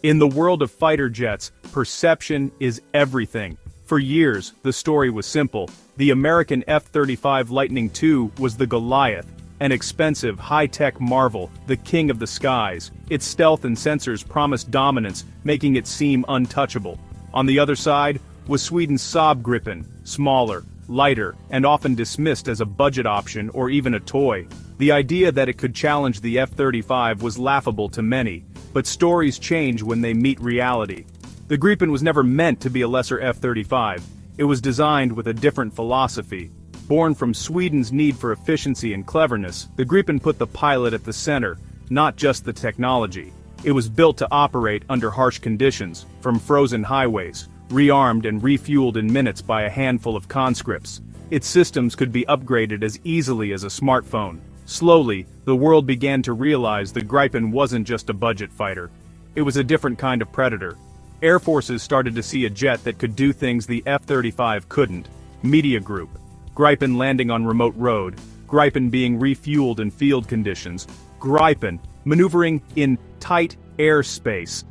In the world of fighter jets, perception is everything. For years, the story was simple. The American F-35 Lightning II was the Goliath, an expensive, high-tech marvel, the king of the skies. Its stealth and sensors promised dominance, making it seem untouchable. On the other side was Sweden's Saab Gripen, smaller, lighter, and often dismissed as a budget option or even a toy. The idea that it could challenge the F-35 was laughable to many, but stories change when they meet reality. The Gripen was never meant to be a lesser F-35. It was designed with a different philosophy. Born from Sweden's need for efficiency and cleverness, the Gripen put the pilot at the center, not just the technology. It was built to operate under harsh conditions, from frozen highways, rearmed and refueled in minutes by a handful of conscripts. Its systems could be upgraded as easily as a smartphone. Slowly, the world began to realize the Gripen wasn't just a budget fighter. It was a different kind of predator. Air forces started to see a jet that could do things the F-35 couldn't. Media Group. Gripen landing on remote road. Gripen being refueled in field conditions. Gripen maneuvering in tight airspace.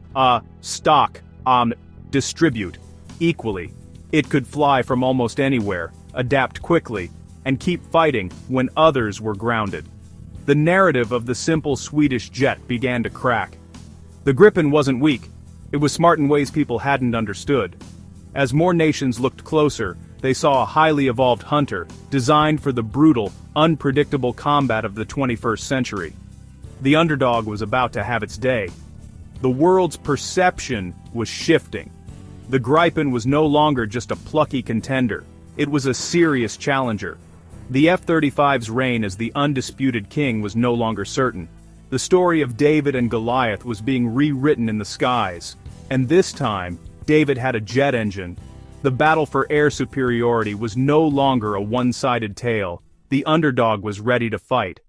Stock. Distribute. Equally. It could fly from almost anywhere, adapt quickly, and keep fighting when others were grounded. The narrative of the simple Swedish jet began to crack. The Gripen wasn't weak. It was smart in ways people hadn't understood. As more nations looked closer, they saw a highly evolved hunter, designed for the brutal, unpredictable combat of the 21st century. The underdog was about to have its day. The world's perception was shifting. The Gripen was no longer just a plucky contender. It was a serious challenger. The F-35's reign as the undisputed king was no longer certain. The story of David and Goliath was being rewritten in the skies. And this time, David had a jet engine. The battle for air superiority was no longer a one-sided tale. The underdog was ready to fight.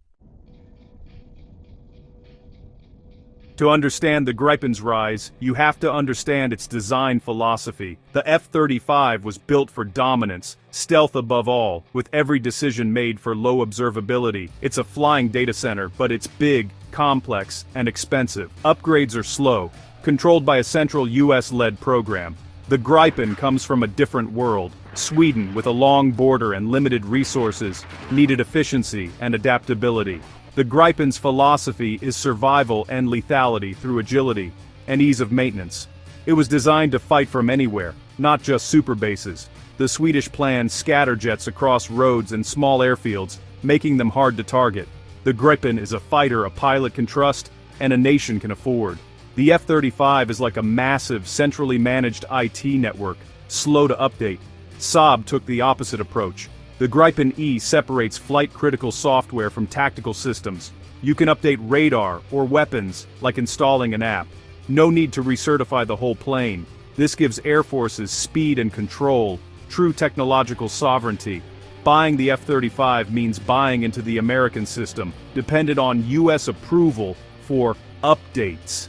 To understand the Gripen's rise, you have to understand its design philosophy. The F-35 was built for dominance, stealth above all, with every decision made for low observability. It's a flying data center, but it's big, complex, and expensive. Upgrades are slow, controlled by a central US-led program. The Gripen comes from a different world. Sweden, with a long border and limited resources, needed efficiency and adaptability. The Gripen's philosophy is survival and lethality through agility and ease of maintenance. It was designed to fight from anywhere, not just super bases. The Swedish planned scatterjets across roads and small airfields, making them hard to target. The Gripen is a fighter a pilot can trust and a nation can afford. The F-35 is like a massive, centrally managed IT network, slow to update. Saab took the opposite approach. The Gripen E separates flight-critical software from tactical systems. You can update radar or weapons, like installing an app. No need to recertify the whole plane. This gives air forces speed and control, true technological sovereignty. Buying the F-35 means buying into the American system, dependent on US approval for updates.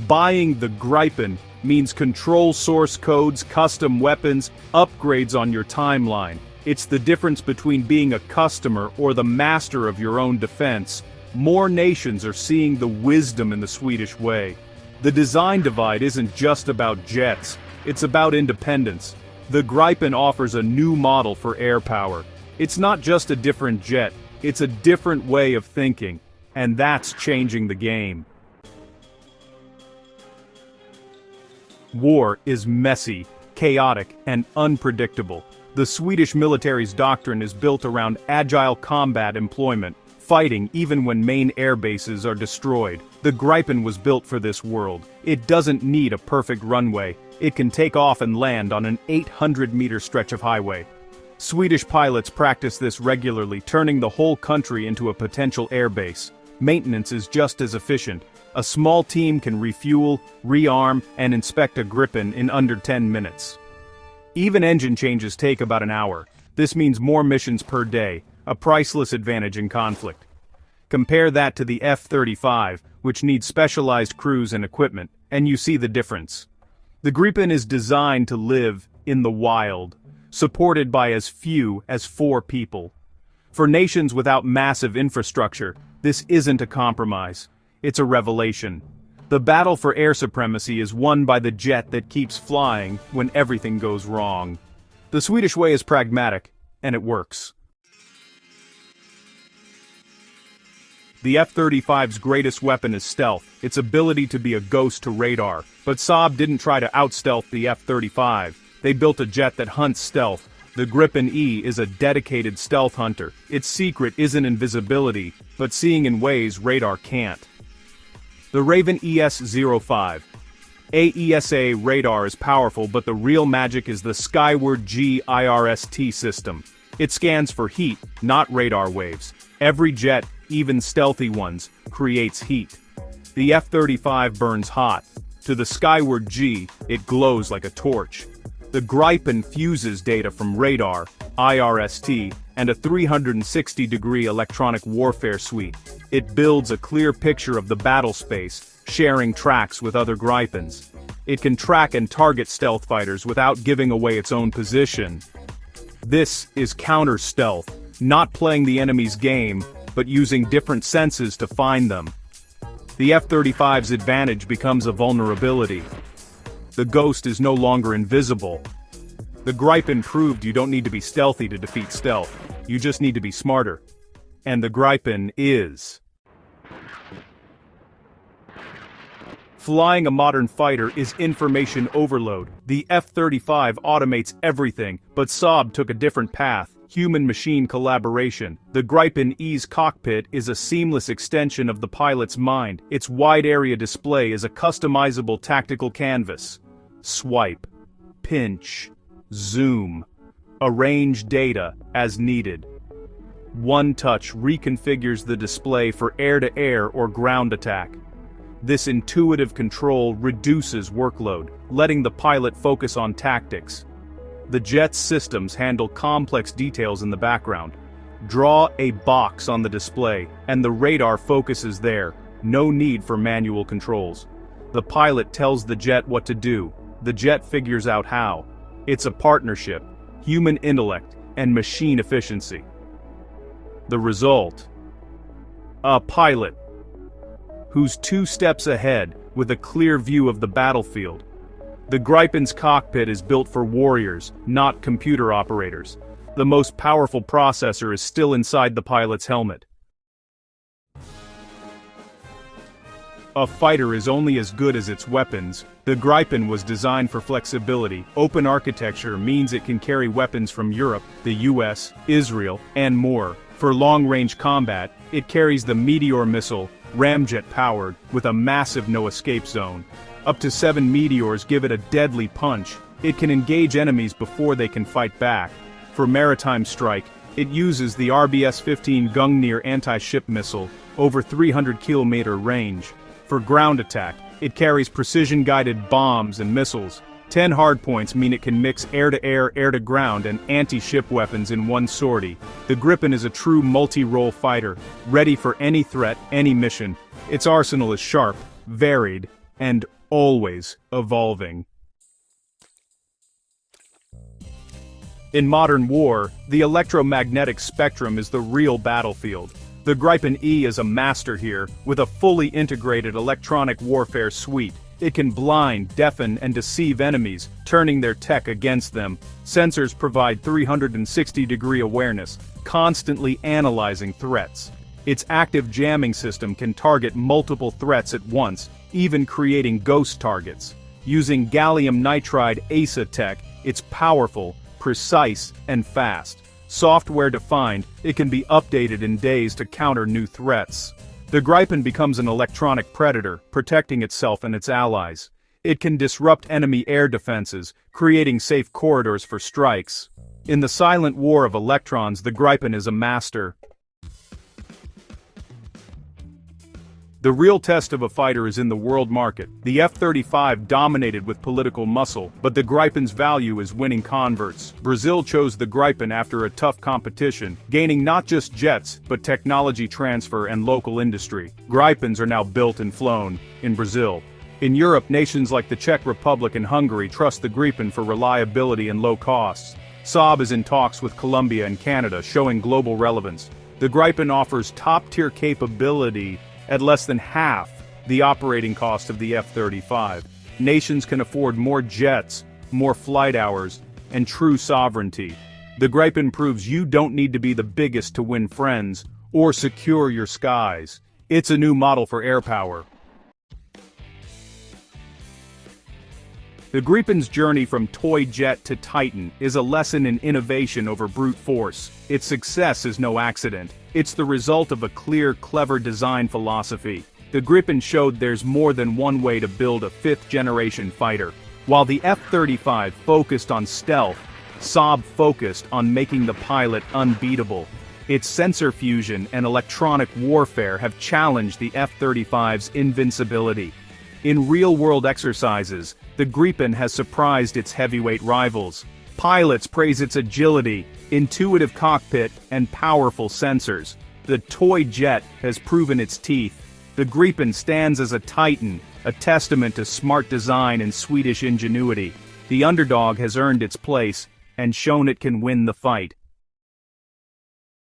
Buying the Gripen means control source codes, custom weapons, upgrades on your timeline. It's the difference between being a customer or the master of your own defense. More nations are seeing the wisdom in the Swedish way. The design divide isn't just about jets, it's about independence. The Gripen offers a new model for air power. It's not just a different jet, it's a different way of thinking. And that's changing the game. War is messy, chaotic, and unpredictable. The Swedish military's doctrine is built around agile combat employment, fighting even when main air bases are destroyed. The Gripen was built for this world. It doesn't need a perfect runway. It can take off and land on an 800-meter stretch of highway. Swedish pilots practice this regularly, turning the whole country into a potential airbase. Maintenance is just as efficient. A small team can refuel, rearm, and inspect a Gripen in under 10 minutes. Even engine changes take about an hour. This means more missions per day, a priceless advantage in conflict. Compare that to the F-35, which needs specialized crews and equipment, and you see the difference. The Gripen is designed to live in the wild, supported by as few as 4 people. For nations without massive infrastructure, this isn't a compromise. It's a revelation. The battle for air supremacy is won by the jet that keeps flying when everything goes wrong. The Swedish way is pragmatic, and it works. The F-35's greatest weapon is stealth, its ability to be a ghost to radar. But Saab didn't try to out-stealth the F-35. They built a jet that hunts stealth. The Gripen E is a dedicated stealth hunter. Its secret isn't invisibility, but seeing in ways radar can't. The Raven ES-05. AESA radar is powerful, but the real magic is the Skyward G-IRST system. It scans for heat, not radar waves. Every jet, even stealthy ones, creates heat. The F-35 burns hot. To the Skyward G, it glows like a torch. The Gripen fuses data from radar, IRST, and a 360-degree electronic warfare suite. It builds a clear picture of the battle space, sharing tracks with other Gripens. It can track and target stealth fighters without giving away its own position. This is counter-stealth, not playing the enemy's game, but using different senses to find them. The F-35's advantage becomes a vulnerability. The ghost is no longer invisible. The Gripen proved you don't need to be stealthy to defeat stealth. You just need to be smarter. And the Gripen is. Flying a modern fighter is information overload. The F-35 automates everything, but Saab took a different path. Human-machine collaboration. The Gripen E's cockpit is a seamless extension of the pilot's mind. Its wide-area display is a customizable tactical canvas. Swipe, pinch, zoom, arrange data as needed. One touch reconfigures the display for air-to-air or ground attack. This intuitive control reduces workload, letting the pilot focus on tactics. The jet's systems handle complex details in the background. Draw a box on the display, and the radar focuses there. No need for manual controls. The pilot tells the jet what to do. The jet figures out how. It's a partnership, human intellect, and machine efficiency. The result? A pilot who's 2 steps ahead with a clear view of the battlefield. The Gripen's cockpit is built for warriors, not computer operators. The most powerful processor is still inside the pilot's helmet. A fighter is only as good as its weapons. The Gripen was designed for flexibility. Open architecture means it can carry weapons from Europe, the US, Israel, and more. For long-range combat, it carries the Meteor missile, ramjet-powered, with a massive no-escape zone. Up to 7 meteors give it a deadly punch. It can engage enemies before they can fight back. For maritime strike, it uses the RBS-15 Gungnir anti-ship missile, over 300-kilometer range. For ground attack, it carries precision-guided bombs and missiles. 10 hardpoints mean it can mix air-to-air, air-to-ground, and anti-ship weapons in one sortie. The Gripen is a true multi-role fighter, ready for any threat, any mission. Its arsenal is sharp, varied, and always evolving. In modern war, the electromagnetic spectrum is the real battlefield. The Gripen E is a master here, with a fully integrated electronic warfare suite. It can blind, deafen, and deceive enemies, turning their tech against them. Sensors provide 360-degree awareness, constantly analyzing threats. Its active jamming system can target multiple threats at once, even creating ghost targets. Using gallium nitride ASA tech, it's powerful, precise, and fast. Software-defined, it can be updated in days to counter new threats. The Gripen becomes an electronic predator, protecting itself and its allies. It can disrupt enemy air defenses, creating safe corridors for strikes. In the silent war of electrons, the Gripen is a master. The real test of a fighter is in the world market. The F-35 dominated with political muscle, but the Gripen's value is winning converts. Brazil chose the Gripen after a tough competition, gaining not just jets, but technology transfer and local industry. Gripens are now built and flown in Brazil. In Europe, nations like the Czech Republic and Hungary trust the Gripen for reliability and low costs. Saab is in talks with Colombia and Canada, showing global relevance. The Gripen offers top-tier capability at less than half the operating cost of the F-35. Nations can afford more jets, more flight hours, and true sovereignty. The Gripen proves you don't need to be the biggest to win friends or secure your skies. It's a new model for air power. The Gripen's journey from toy jet to Titan is a lesson in innovation over brute force. Its success is no accident. It's the result of a clear, clever design philosophy. The Gripen showed there's more than one way to build a fifth-generation fighter. While the F-35 focused on stealth, Saab focused on making the pilot unbeatable. Its sensor fusion and electronic warfare have challenged the F-35's invincibility. In real-world exercises, the Gripen has surprised its heavyweight rivals. Pilots praise its agility, intuitive cockpit, and powerful sensors. The toy jet has proven its teeth. The Gripen stands as a titan, a testament to smart design and Swedish ingenuity. The underdog has earned its place and shown it can win the fight.